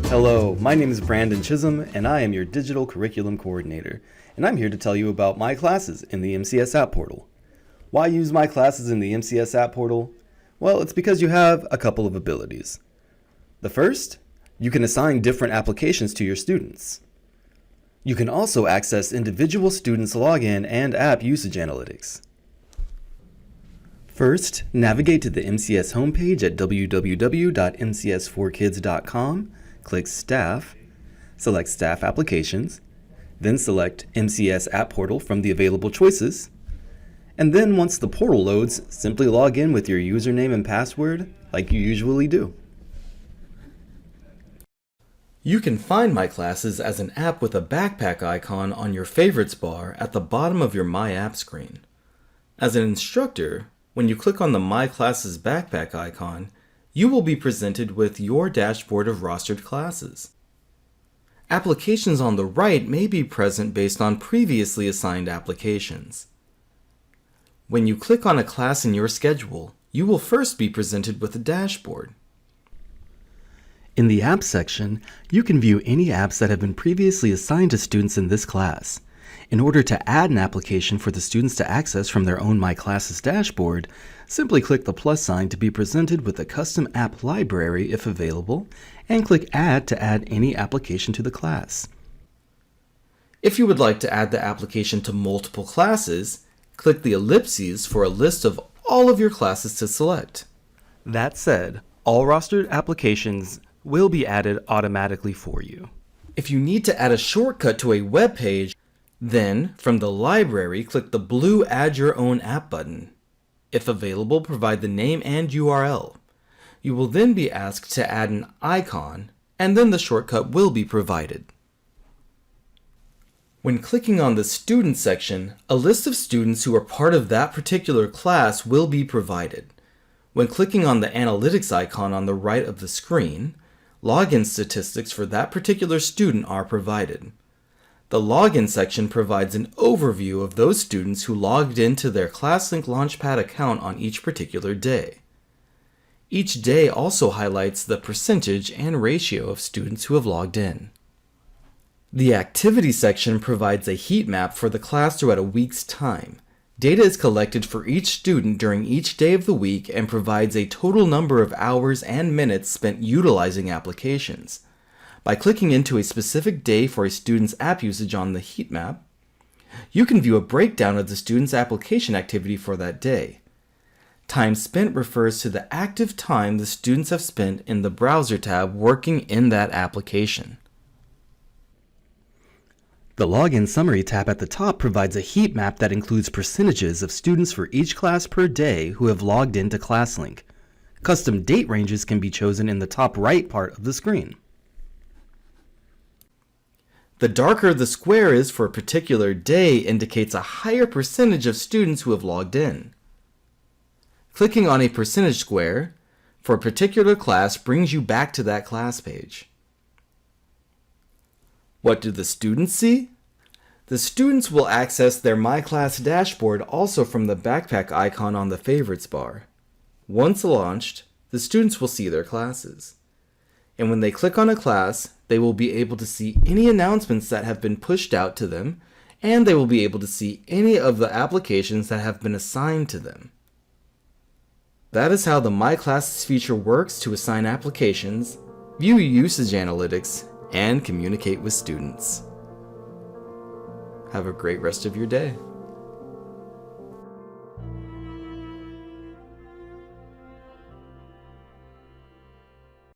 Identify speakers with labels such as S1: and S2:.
S1: Hello, my name is Brandon Chisholm, and I am your Digital Curriculum Coordinator, and I'm here to tell you about MyClasses in the MCS App Portal. Why use MyClasses in the MCS App Portal? Well, it's because you have a couple of abilities. The first, you can assign different applications to your students. You can also access individual students' login and app usage analytics. First, navigate to the MCS homepage at www.mcs4kids.com. Click Staff, select Staff Applications, then select MCS App Portal from the available choices, and then once the portal loads, simply log in with your username and password like you usually do.
S2: You can find MyClasses as an app with a backpack icon on your Favorites bar at the bottom of your My App screen. As an instructor, when you click on the MyClasses backpack icon, you will be presented with your dashboard of rostered classes. Applications on the right may be present based on previously assigned applications. When you click on a class in your schedule, you will first be presented with a dashboard.
S1: In the Apps section, you can view any apps that have been previously assigned to students in this class. In order to add an application for the students to access from their own MyClasses dashboard, simply click the plus sign to be presented with a custom app library if available, and click Add to add any application to the class.
S2: If you would like to add the application to multiple classes, click the ellipses for a list of all of your classes to select.
S1: That said, all rostered applications will be added automatically for you.
S2: If you need to add a shortcut to a web page, then, from the library, click the blue Add Your Own App button. If available, provide the name and URL. You will then be asked to add an icon, and then the shortcut will be provided. When clicking on the Students section, a list of students who are part of that particular class will be provided. When clicking on the Analytics icon on the right of the screen, login statistics for that particular student are provided. The Login section provides an overview of those students who logged into their ClassLink Launchpad account on each particular day. Each day also highlights the percentage and ratio of students who have logged in. The Activity section provides a heat map for the class throughout a week's time. Data is collected for each student during each day of the week and provides a total number of hours and minutes spent utilizing applications. By clicking into a specific day for a student's app usage on the heat map, you can view a breakdown of the student's application activity for that day. Time spent refers to the active time the students have spent in the Browser tab working in that application.
S1: The Login Summary tab at the top provides a heat map that includes percentages of students for each class per day who have logged into ClassLink. Custom date ranges can be chosen in the top right part of the screen.
S2: The darker the square is for a particular day indicates a higher percentage of students who have logged in. Clicking on a percentage square for a particular class brings you back to that class page. What do the students see? The students will access their MyClass dashboard also from the backpack icon on the Favorites bar. Once launched, the students will see their classes. And when they click on a class, they will be able to see any announcements that have been pushed out to them, and they will be able to see any of the applications that have been assigned to them. That is how the MyClasses feature works to assign applications, view usage analytics, and communicate with students. Have a great rest of your day.